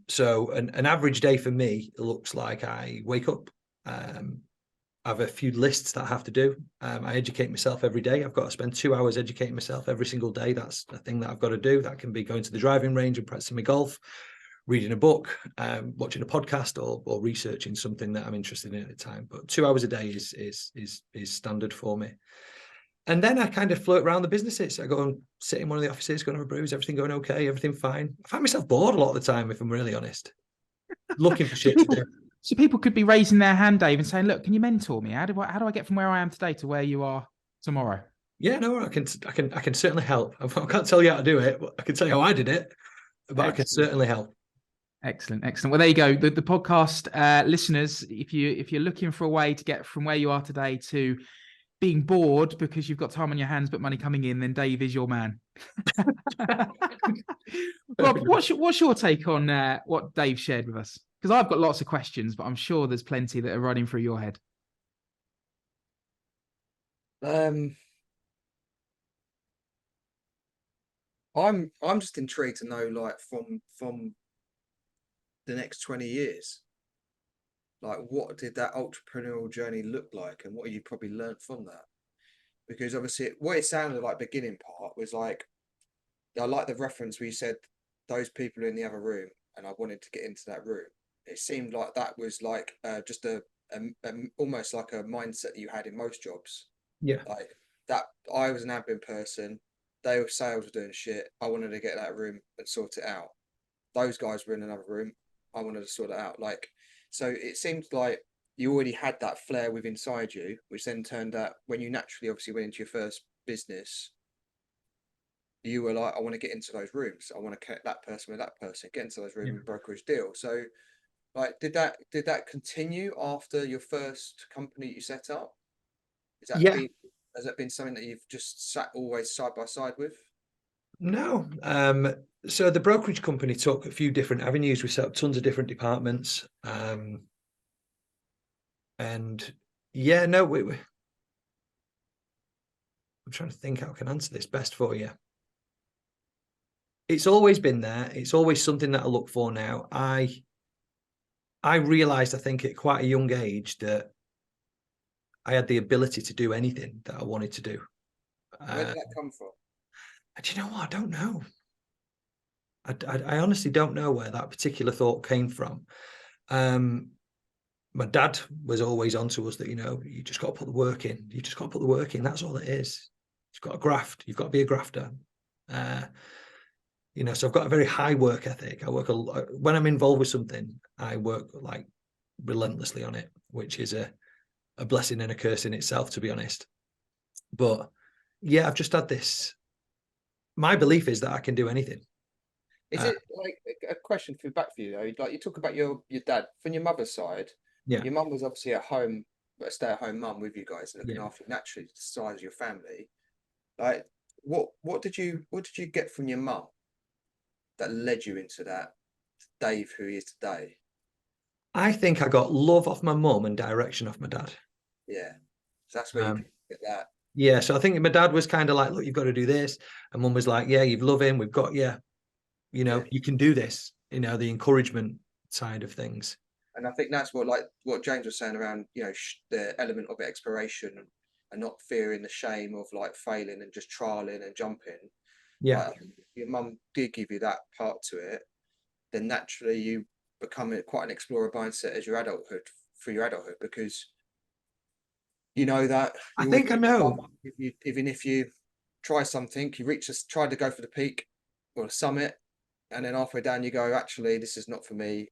So an average day for me looks like I wake up. I have a few lists that I have to do. I educate myself every day. I've got to spend 2 hours educating myself every single day. That's a thing that I've got to do. That can be going to the driving range and practicing my golf, reading a book, watching a podcast, or researching something that I'm interested in at the time. But 2 hours a day is standard for me. And then I kind of float around the businesses. I go and sit in one of the offices, go and have a brew. Is everything going okay? Everything fine? I find myself bored a lot of the time, if I'm really honest. Looking for shit to do.
So people could be raising their hand, Dave, and saying, "Look, can you mentor me? How do I get from where I am today to where you are tomorrow?"
Yeah, no, I can certainly help. I can't tell you how to do it, but I can tell you how I did it. But I can certainly help.
Excellent. Well, there you go. The podcast listeners, if you're looking for a way to get from where you are today to being bored because you've got time on your hands but money coming in, then Dave is your man. Rob, what's your take on what Dave shared with us? Because I've got lots of questions, but I'm sure there's plenty that are running through your head.
I'm just intrigued to know, like, from the next 20 years, like, what did that entrepreneurial journey look like, and what you probably learned from that? Because obviously, what it sounded like beginning part was like, I like the reference where you said those people in the other room, and I wanted to get into that room. It seemed like that was like just a almost like a mindset that you had in most jobs.
Yeah.
Like that, I was an admin person. They were sales were doing shit. I wanted to get that room and sort it out. Those guys were in another room. I wanted to sort it out. Like, so it seems like you already had that flair within inside you, which then turned out when you naturally obviously went into your first business, you were like, I want to get into those rooms. I want to connect that person with that person, get into those rooms and brokerage deal. So like, did that continue after your first company you set up? Has that been something that you've just sat always side by side with?
No. So the brokerage company took a few different avenues. We set up tons of different departments. And yeah, no, I'm trying to think how I can answer this best for you. It's always been there. It's always something that I look for now. I realized, I think, at quite a young age that I had the ability to do anything that I wanted to do.
Where did that come from?
Do you know what? I don't know. I honestly don't know where that particular thought came from. My dad was always on to us that, you just got to put the work in. You just got to put the work in. That's all it is. You've got to graft. You've got to be a grafter. So I've got a very high work ethic. I work when I'm involved with something, I work like relentlessly on it, which is a blessing and a curse in itself, to be honest. But yeah, I've just had this. My belief is that I can do anything.
Is it like a question back for you though? Like, you talk about your dad from your mother's side.
Yeah.
Your mum was obviously at home, a stay-at-home mum with you guys, looking after you naturally, the size of your family. Like, what did you get from your mum that led you into that Dave who he is today?
I think I got love off my mum and direction off my dad.
Yeah. So that's where you can get that.
Yeah. So I think my dad was kind of like, look, you've got to do this. And mum was like, yeah, you've loved him. We've got, you can do this, the encouragement side of things.
And I think that's what James was saying around, the element of exploration and not fearing the shame of like failing and just trialing and jumping.
Yeah.
Like, your mum did give you that part to it. Then naturally you become quite an explorer mindset as your adulthood, because you know that
I think I know.
Even if you try something, you try to go for the peak or the summit, and then halfway down you go, actually, this is not for me.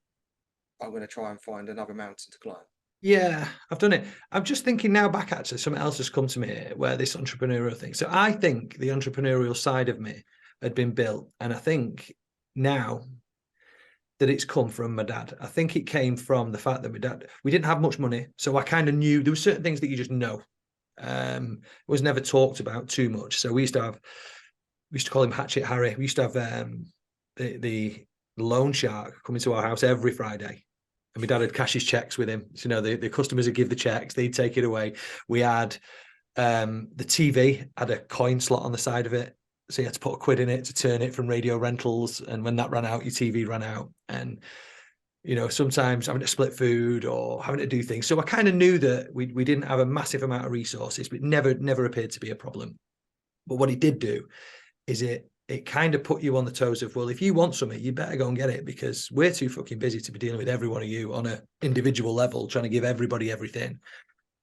I'm going to try and find another mountain to climb.
Yeah, I've done it. I'm just thinking now back, actually, something else has come to me here where this entrepreneurial thing. So I think the entrepreneurial side of me had been built. And I think now that it's come from my dad. I think it came from the fact that my dad, we didn't have much money. So I kind of knew there were certain things that you just know. It was never talked about too much. So we used to call him Hatchet Harry. We used to have the loan shark coming to our house every Friday. And my dad had cash his checks with him. So, the customers would give the checks, they'd take it away. We had the TV had a coin slot on the side of it. So you had to put £1 in it to turn it from radio rentals. And when that ran out, your TV ran out. And, sometimes having to split food or having to do things. So I kind of knew that we didn't have a massive amount of resources, but it never appeared to be a problem. But what it did do is it kind of put you on the toes of, well, if you want something, you better go and get it, because we're too fucking busy to be dealing with every one of you on an individual level, trying to give everybody everything.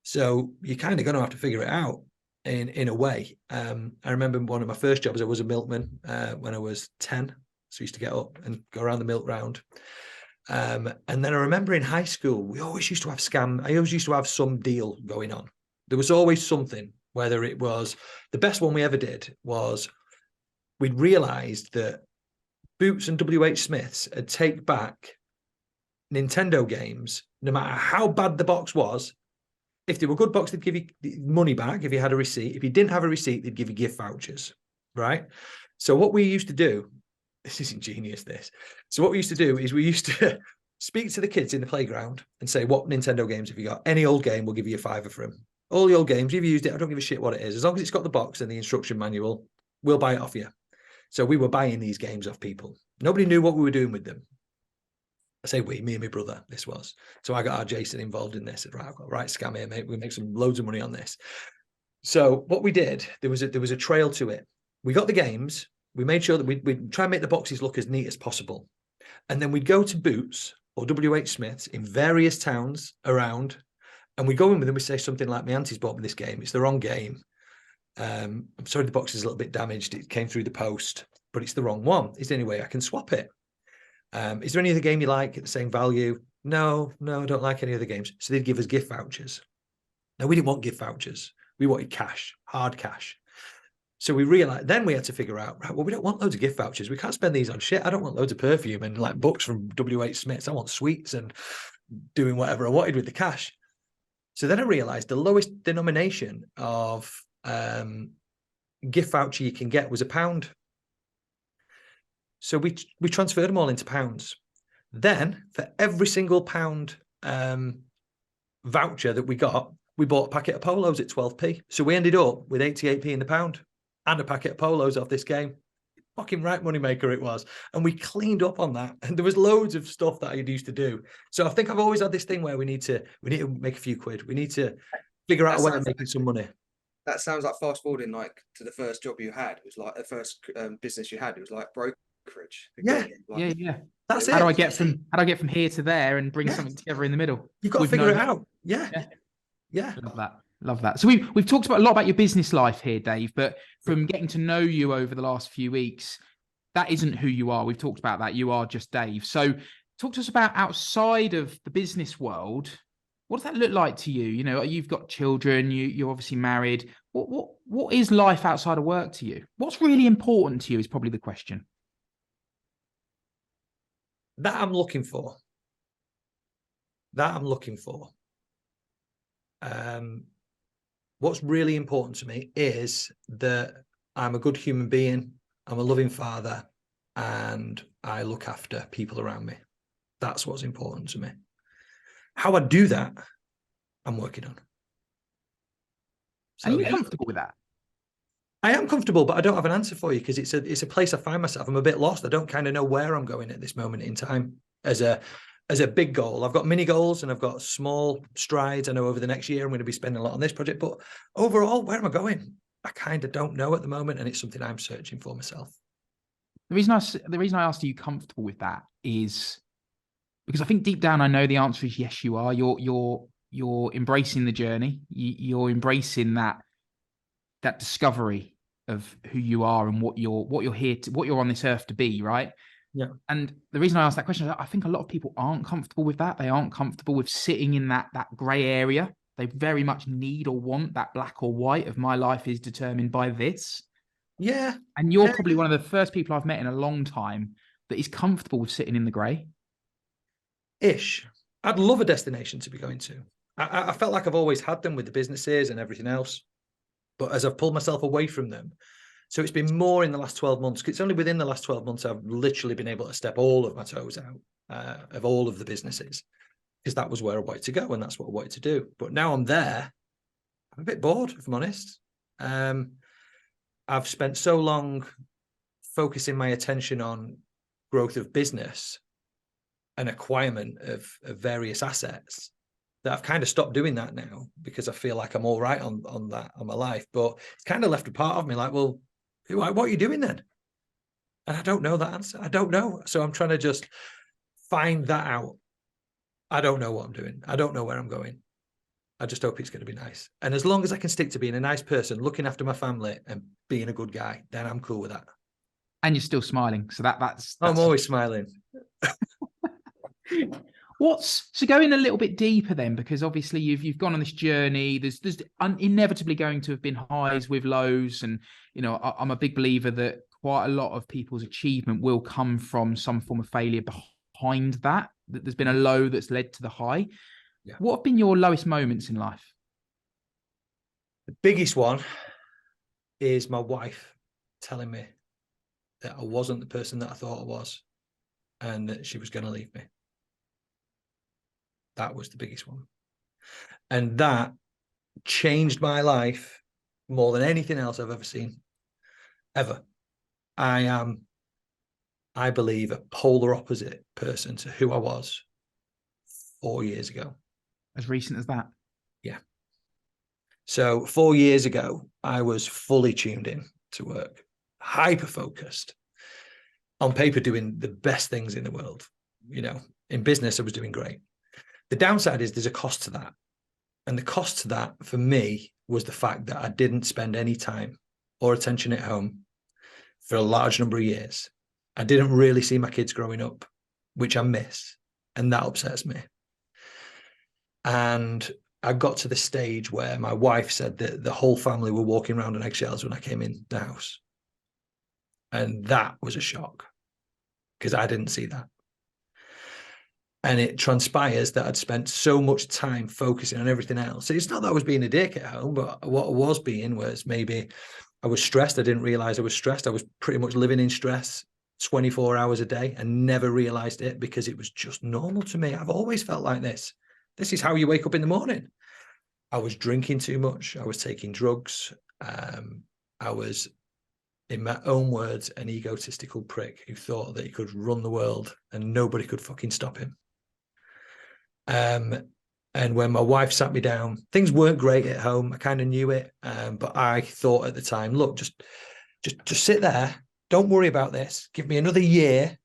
So you're kind of going to have to figure it out in a way. I remember one of my first jobs, I was a milkman when I was 10. So I used to get up and go around the milk round. And then I remember in high school, we always used to have I always used to have some deal going on. There was always something, whether it was, the best one we ever did was, we'd realized that Boots and WH Smiths had take back Nintendo games, no matter how bad the box was. If they were good box, they'd give you money back if you had a receipt. If you didn't have a receipt, they'd give you gift vouchers, right? So what we used to do, this is ingenious, this. So what we used to do is we used to speak to the kids in the playground and say, what Nintendo games have you got? Any old game, we'll give you a £5 for them. All the old games, you've used it, I don't give a shit what it is. As long as it's got the box and the instruction manual, we'll buy it off you. So we were buying these games off people. Nobody knew what we were doing with them. I say we, me and my brother, this was. So I got our Jason involved in this. I said, right, I've got a right scam here, mate. We make some loads of money on this. So what we did, there was a trail to it. We got the games. We made sure that we'd try and make the boxes look as neat as possible. And then we'd go to Boots or WH Smiths in various towns around, and we'd go in with them. We'd say something like, my auntie's bought me this game. It's the wrong game. I'm sorry, the box is a little bit damaged. It came through the post, but it's the wrong one. Is there any way I can swap it? Is there any other game you like at the same value? No, I don't like any other games. So they'd give us gift vouchers. Now, we didn't want gift vouchers. We wanted cash, hard cash. So we realized, then we had to figure out, right, well, we don't want loads of gift vouchers. We can't spend these on shit. I don't want loads of perfume and like books from WH Smiths. I want sweets and doing whatever I wanted with the cash. So then I realized the lowest denomination of gift voucher you can get was £1. So we transferred them all into pounds. Then for every single £1 voucher that we got, we bought a packet of polos at 12p. So we ended up with 88p in the pound and a packet of polos off this game. Fucking right moneymaker it was. And we cleaned up on that. And there was loads of stuff that I used to do. So I think I've always had this thing where we need to make a few quid. We need to figure out a way of making some money.
That sounds like fast forwarding like to the first job you had. It was like the first business you had. It was like brokerage.
Yeah.
Yeah.
That's it.
How do I get from here to there and bring something together in the middle?
You've got to figure it out. Yeah.
Love that. So we've talked about a lot about your business life here, Dave, but from getting to know you over the last few weeks, that isn't who you are. We've talked about that. You are just Dave. So talk to us about outside of the business world. What does that look like to you? You know, you've got children, you're obviously married. What is life outside of work to you? What's really important to you is probably the question.
That I'm looking for. What's really important to me is that I'm a good human being, I'm a loving father, and I look after people around me. That's what's important to me. How I do that, I'm working on.
So, are you comfortable with that?
I am comfortable, but I don't have an answer for you because it's a place I find myself. I'm a bit lost. I don't kind of know where I'm going at this moment in time as a big goal. I've got mini goals and I've got small strides. I know over the next year I'm going to be spending a lot on this project, but overall, where am I going? I kind of don't know at the moment, and it's something I'm searching for myself.
The reason I asked, are you comfortable with that, is because I think deep down I know the answer is yes, you are. You're embracing the journey. You're embracing that discovery of who you are and what you're here to, what you're on this earth to be, right?
Yeah.
And the reason I asked that question is I think a lot of people aren't comfortable with that. They aren't comfortable with sitting in that gray area. They very much need or want that black or white of my life is determined by this.
Yeah.
And you're probably one of the first people I've met in a long time that is comfortable with sitting in the grey.
Ish. I'd love a destination to be going to. I felt like I've always had them with the businesses and everything else. But as I've pulled myself away from them, so it's been more in the last 12 months. It's only within the last 12 months I've literally been able to step all of my toes out of all of the businesses, because that was where I wanted to go and that's what I wanted to do. But now I'm there, I'm a bit bored, if I'm honest. I've spent so long focusing my attention on growth of business and acquirement of various assets that I've kind of stopped doing that now, because I feel like I'm all right on that, on my life. But it's kind of left a part of me like, well, what are you doing then? And I don't know that answer. I don't know. So I'm trying to just find that out. I don't know what I'm doing. I don't know where I'm going. I just hope it's going to be nice. And as long as I can stick to being a nice person, looking after my family and being a good guy, then I'm cool with that.
And you're still smiling. So that's
I'm always smiling.
So going a little bit deeper then, because obviously you've gone on this journey. There's inevitably going to have been highs with lows, and I'm a big believer that quite a lot of people's achievement will come from some form of failure behind that. That there's been a low that's led to the high. Yeah. What have been your lowest moments in life?
The biggest one is my wife telling me that I wasn't the person that I thought I was, and that she was going to leave me. That was the biggest one. And that changed my life more than anything else I've ever seen, ever. I am, I believe, a polar opposite person to who I was 4 years ago.
As recent as that?
Yeah. So 4 years ago, I was fully tuned in to work, hyper-focused, on paper doing the best things in the world. In business, I was doing great. The downside is there's a cost to that. And the cost to that for me was the fact that I didn't spend any time or attention at home for a large number of years. I didn't really see my kids growing up, which I miss. And that upsets me. And I got to the stage where my wife said that the whole family were walking around on eggshells when I came in the house. And that was a shock, because I didn't see that. And it transpires that I'd spent so much time focusing on everything else. It's not that I was being a dick at home, but what I was being was maybe I was stressed. I didn't realize I was stressed. I was pretty much living in stress 24 hours a day and never realized it, because it was just normal to me. I've always felt like this. This is how you wake up in the morning. I was drinking too much. I was taking drugs. I was, in my own words, an egotistical prick who thought that he could run the world and nobody could fucking stop him. And when my wife sat me down, things weren't great at home. I kind of knew it. But I thought at the time, look, just sit there. Don't worry about this. Give me another year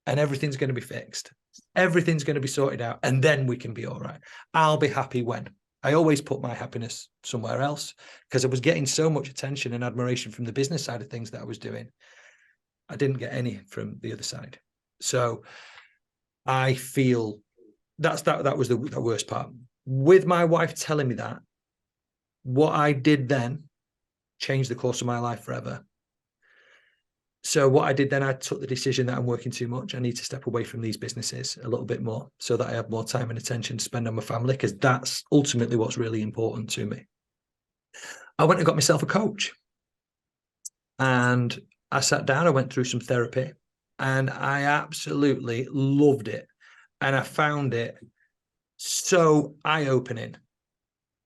and everything's going to be fixed. Everything's going to be sorted out. And then we can be all right. I'll be happy when. I always put my happiness somewhere else, because I was getting so much attention and admiration from the business side of things that I was doing. I didn't get any from the other side. So I feel that was the worst part. With my wife telling me that, what I did then changed the course of my life forever. So what I did then, I took the decision that I'm working too much. I need to step away from these businesses a little bit more so that I have more time and attention to spend on my family, because that's ultimately what's really important to me. I went and got myself a coach, and I sat down, I went through some therapy, and I absolutely loved it. And I found it so eye-opening,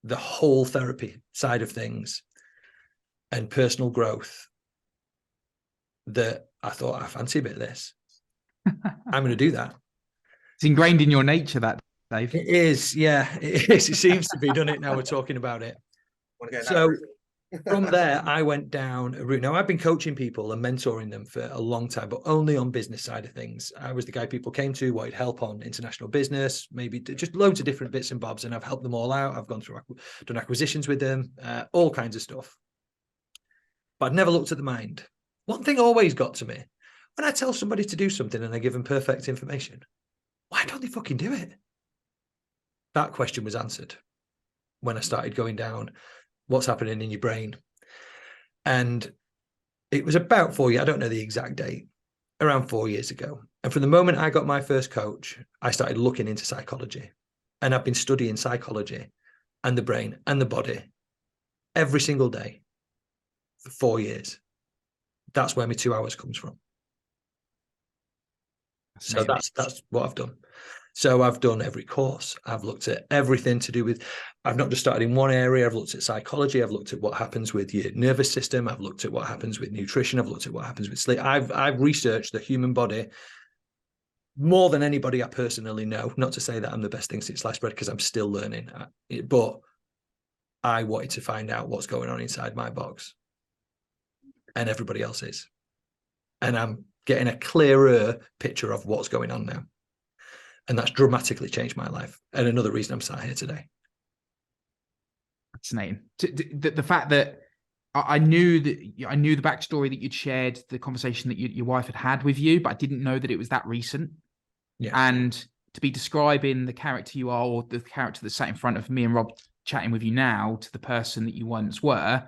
the whole therapy side of things and personal growth, that I thought, I fancy a bit of this. I'm going to do that.
It's ingrained in your nature, that, Dave.
It is, yeah. It is. It seems to be, doesn't it, now we're talking about it. So from there, I went down a route. Now, I've been coaching people and mentoring them for a long time, but only on business side of things. I was the guy people came to, wanted help on international business, maybe just loads of different bits and bobs, and I've helped them all out. I've gone through, done acquisitions with them, all kinds of stuff. But I'd never looked at the mind. One thing always got to me When I tell somebody to do something and I give them perfect information, why don't they fucking do it? That question was answered when I started going down what's happening in your brain. And it was about 4 years, I don't know the exact date, around 4 years ago. And from the moment I got my first coach, I started looking into psychology. And I've been studying psychology and the brain and the body every single day for 4 years. That's where my 2 hours comes from. So that's what I've done. So I've done every course. I've looked at everything to do with, I've not just started in one area. I've looked at psychology. I've looked at what happens with your nervous system. I've looked at what happens with nutrition. I've looked at what happens with sleep. I've researched the human body more than anybody I personally know. Not to say that I'm the best thing since sliced bread, because I'm still learning. But I wanted to find out what's going on inside my box. And everybody else is. And I'm getting a clearer picture of what's going on now. And that's dramatically changed my life. And another reason I'm sat here today.
Fascinating. The fact that I knew the backstory that you'd shared, the conversation that your wife had with you, but I didn't know that it was that recent.
Yeah.
And to be describing the character you are, or the character that sat in front of me and Rob chatting with you now, to the person that you once were,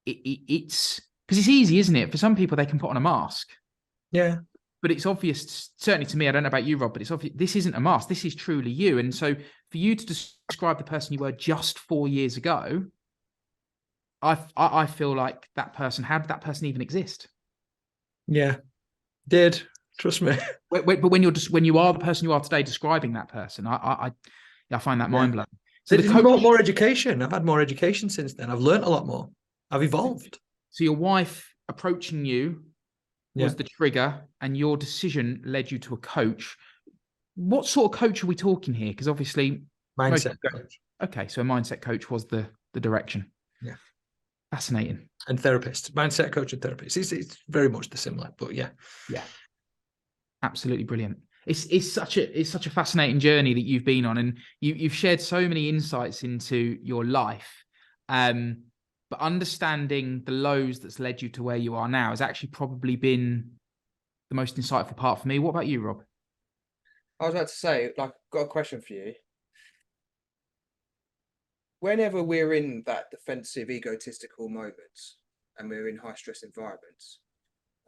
it's because it's easy, isn't it? For some people, they can put on a mask.
Yeah.
But it's obvious, certainly to me, I don't know about you, Rob, but it's obvious this isn't a mask. This is truly you. And so for you to describe the person you were just 4 years ago, I feel like that person, how did that person even exist?
Yeah. Did. Trust me.
But when you are the person you are today, describing that person, I find that mind blowing. So
more education. I've had more education since then. I've learned a lot more. I've evolved.
So your wife approaching you was the trigger, and your decision led you to a coach. What sort of coach are we talking here? Because obviously,
mindset coach.
Okay, so a mindset coach was the direction.
Yeah,
fascinating.
And therapist, mindset coach and therapist. It's very much the similar, but yeah,
absolutely brilliant. It's such a fascinating journey that you've been on, and you've shared so many insights into your life. But understanding the lows that's led you to where you are now has actually probably been the most insightful part for me. What about you, Rob?
I was about to say, like, I've got a question for you. Whenever we're in that defensive, egotistical moments and we're in high stress environments,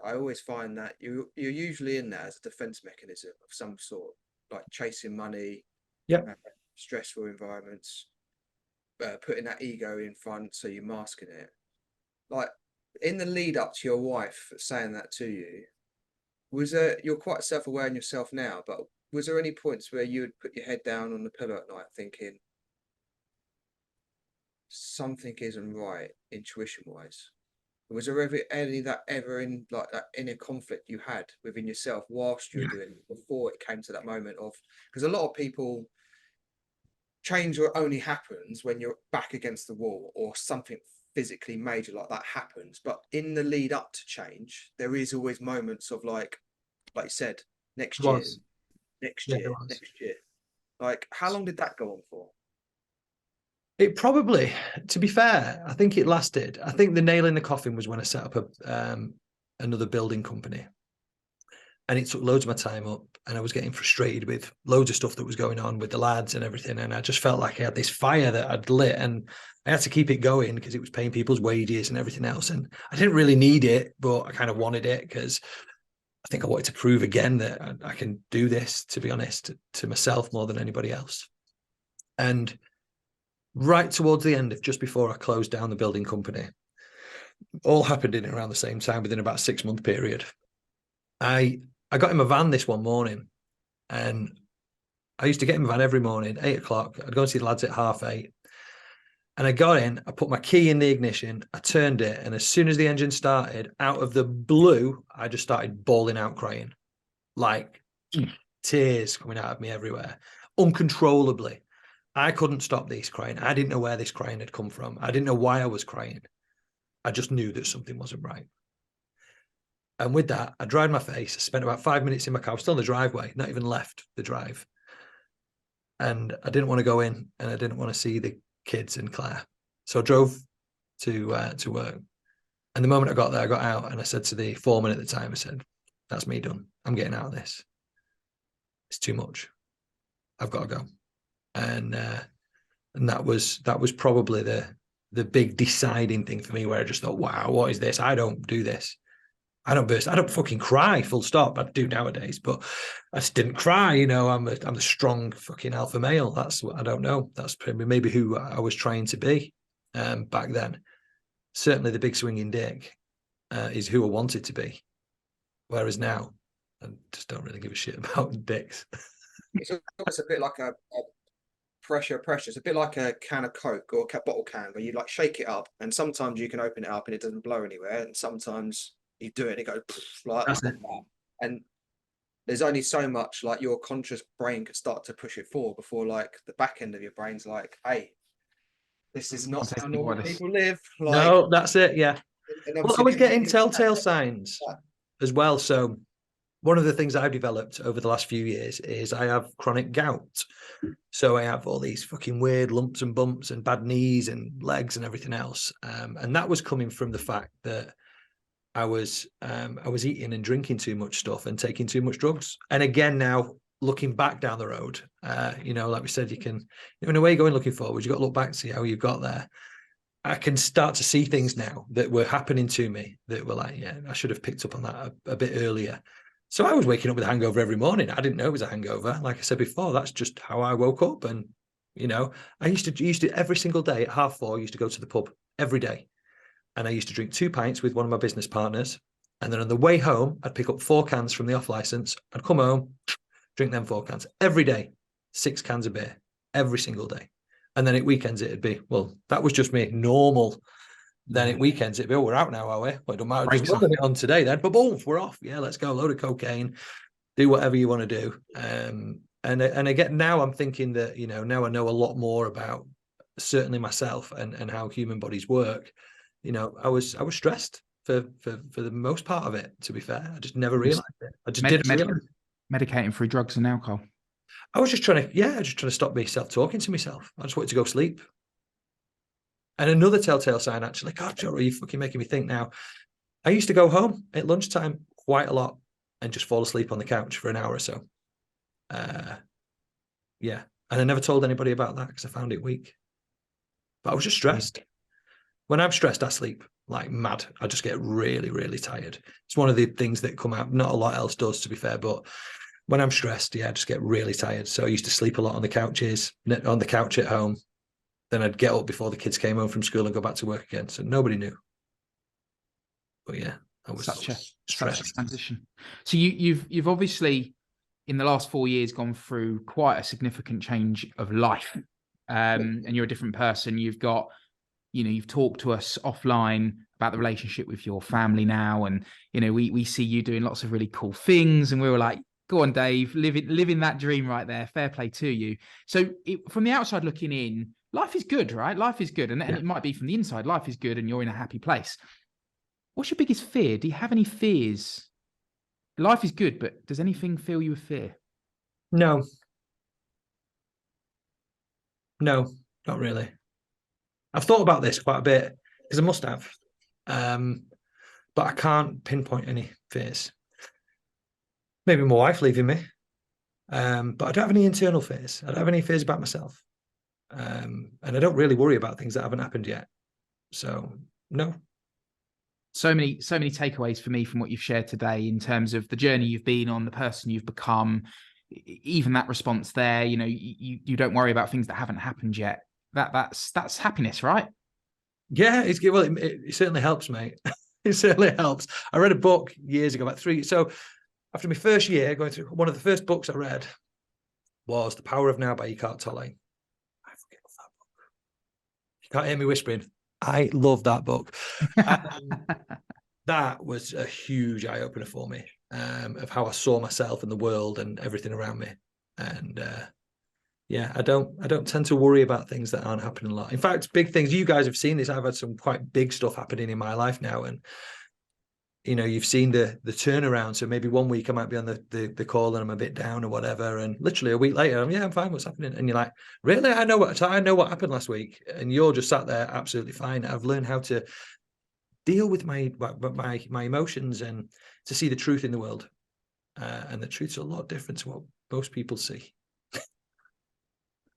I always find that you're usually in that as a defense mechanism of some sort, like chasing money, stressful environments, putting that ego in front, so you're masking it. Like, in the lead up to your wife saying that to you, was there, you're quite self-aware in yourself now, but was there any points where you would put your head down on the pillow at night thinking something isn't right intuition wise? Was there ever in like that inner conflict you had within yourself whilst you were doing it, before it came to that moment of, because a lot of people, change only happens when you're back against the wall or something physically major like that happens, but in the lead up to change there is always moments of like you said, next year. Like, how long did that go on for?
It probably, to be fair, I think it lasted. I think the nail in the coffin was when I set up another building company, and it took loads of my time up, and I was getting frustrated with loads of stuff that was going on with the lads and everything. And I just felt like I had this fire that I'd lit, and I had to keep it going because it was paying people's wages and everything else. And I didn't really need it, but I kind of wanted it because I think I wanted to prove again that I can do this, to be honest, to myself more than anybody else. And right towards the end, just before I closed down the building company, all happened in around the same time, within about a 6-month period. I got in my van this one morning, and I used to get in my van every morning, 8 o'clock. I'd go and see the lads at 8:30. And I got in, I put my key in the ignition, I turned it, and as soon as the engine started, out of the blue, I just started bawling out, crying. Like tears coming out of me everywhere, uncontrollably. I couldn't stop this crying. I didn't know where this crying had come from. I didn't know why I was crying. I just knew that something wasn't right. And with that, I dried my face. I spent about 5 minutes in my car. I was still in the driveway, not even left the drive. And I didn't want to go in, and I didn't want to see the kids and Claire. So I drove to work. And the moment I got there, I got out, and I said to the foreman at the time, I said, That's me done. I'm getting out of this. It's too much. I've got to go. And that was probably the big deciding thing for me, where I just thought, wow, what is this? I don't do this. I don't burst. I don't fucking cry, full stop. I do nowadays, but I just didn't cry. You know, I'm the strong fucking alpha male. That's what, I don't know. That's maybe who I was trying to be back then. Certainly the big swinging dick is who I wanted to be. Whereas now, I just don't really give a shit about dicks.
It's almost a bit like a pressure. It's a bit like a can of Coke or a bottle can, where you like shake it up, and sometimes you can open it up and it doesn't blow anywhere, and sometimes you do it and it goes like that. And there's only so much like your conscious brain could start to push it forward before like the back end of your brain's like, hey, this is not how normal people live. Like,
no, that's it. Yeah. Well, I was getting telltale signs as well. So one of the things I've developed over the last few years is I have chronic gout. So I have all these fucking weird lumps and bumps and bad knees and legs and everything else. And that was coming from the fact that I was eating and drinking too much stuff and taking too much drugs. And again, now looking back down the road, you know, like we said, you can, in a way, going looking forward, you've got to look back to see how you got there. I can start to see things now that were happening to me that were like, yeah, I should have picked up on that a bit earlier. So I was waking up with a hangover every morning. I didn't know it was a hangover. Like I said before, that's just how I woke up. And, you know, I used to every single day at 4:30, I used to go to the pub every day. And I used to drink 2 pints with one of my business partners. And then on the way home, I'd pick up 4 cans from the off license. I'd come home, drink them 4 cans every day, 6 cans of beer every single day. And then at weekends, it'd be, well, that was just me, normal. Then at weekends, it'd be, oh, we're out now, are we? Well, it don't matter. Just put it on today then. But boom, we're off. Yeah, let's go. Load of cocaine, do whatever you want to do. And again, now I'm thinking that, you know, now I know a lot more about certainly myself and how human bodies work. You know, I was stressed for the most part of it, to be fair. I just never realized it. I just didn't realize it.
Medicating through drugs and alcohol.
I was just trying to stop myself talking to myself. I just wanted to go sleep. And another telltale sign, actually, God, Joe, are you fucking making me think now? I used to go home at lunchtime quite a lot and just fall asleep on the couch for an hour or so. Yeah. And I never told anybody about that because I found it weak. But I was just stressed. When I'm stressed, I sleep like mad. I just get really, really tired. It's one of the things that come out. Not a lot else does, to be fair, but when I'm stressed, yeah, I just get really tired. So I used to sleep a lot on the couch at home. Then I'd get up before the kids came home from school and go back to work again. So nobody knew. But yeah, I was
such a
stressed.
transition. So you've obviously in the last 4 years gone through quite a significant change of life. And you're a different person. You've got, you know, you've talked to us offline about the relationship with your family now. And, you know, we see you doing lots of really cool things. And we were like, go on, Dave, living that dream right there. Fair play to you. So from the outside looking in, life is good, right? Life is good. And it might be from the inside, life is good and you're in a happy place. What's your biggest fear? Do you have any fears? Life is good, but does anything fill you with fear?
No, not really. I've thought about this quite a bit because I must have, but I can't pinpoint any fears. Maybe my wife leaving me, but I don't have any internal fears. I don't have any fears about myself, and I don't really worry about things that haven't happened yet. So no.
So many takeaways for me from what you've shared today in terms of the journey you've been on, the person you've become, even that response there. You know, you don't worry about things that haven't happened yet. That's happiness, right?
Yeah, it certainly helps, mate. It certainly helps. I read a book years ago, about 3. So after my first year going through, one of the first books I read was The Power of Now by Eckhart Tolle. I forget that book. You can't hear me whispering. I love that book. That was a huge eye opener for me, of how I saw myself and the world and everything around me. And yeah, I don't tend to worry about things that aren't happening a lot. In fact, big things, you guys have seen this. I've had some quite big stuff happening in my life now. And, you know, you've seen the turnaround. So maybe one week I might be on the call and I'm a bit down or whatever. And literally a week later, I'm fine. What's happening? And you're like, really? I know what happened last week. And you're just sat there absolutely fine. I've learned how to deal with my emotions and to see the truth in the world. and the truth's a lot different to what most people see.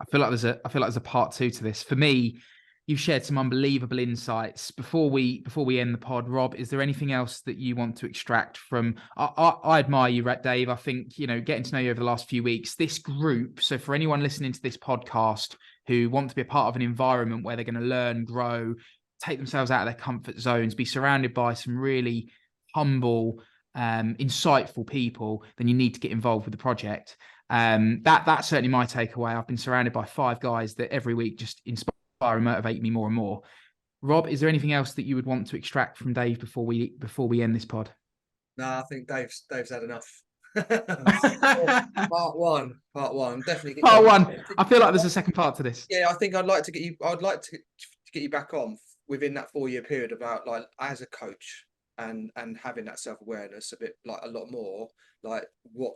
I feel like there's a part 2 to this. For me, you've shared some unbelievable insights. Before we end the pod, Rob, is there anything else that you want to extract from? I admire you, Dave. I think, getting to know you over the last few weeks, this group. So for anyone listening to this podcast who want to be a part of an environment where they're going to learn, grow, take themselves out of their comfort zones, be surrounded by some really humble, insightful people, then you need to get involved with the project. That's certainly my takeaway. I've been surrounded by 5 guys that every week just inspire and motivate me more and more. Rob, is there anything else that you would want to extract from Dave before we end this pod?
No, I think Dave's had enough. Part one, definitely.
Part 1. I feel like there's a second part to this.
Yeah, I think I'd like to get you back on within that 4-year period about, like, as a coach and having that self-awareness a lot more, like what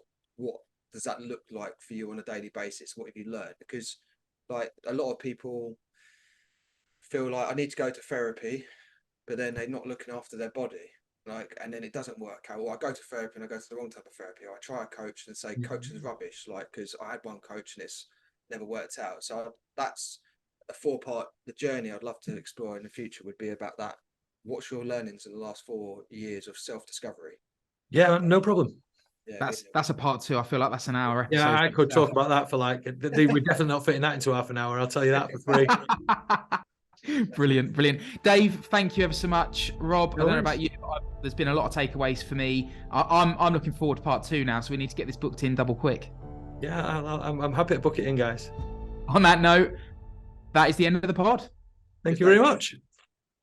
does that look like for you on a daily basis? What have you learned? Because, like, a lot of people feel like I need to go to therapy, but then they're not looking after their body, like, and then it doesn't work out. Well, I go to therapy and I go to the wrong type of therapy. Or I try a coach and say coaching is rubbish, like, because I had one coach and it's never worked out. So that's a 4-part. The journey I'd love to explore in the future would be about that. What's your learnings in the last 4 years of self-discovery?
Yeah, no problem.
Yeah,
that's a part 2. I feel like that's an hour episode.
Yeah, I could talk about that for like. We're definitely not fitting that into half an hour. I'll tell you that for free.
Brilliant. Dave, thank you ever so much. Rob, I don't know about you. There's been a lot of takeaways for me. I'm looking forward to part 2 now, so we need to get this booked in double quick.
Yeah, I'm happy to book it in, guys.
On that note, that is the end of the pod.
Thank you very much.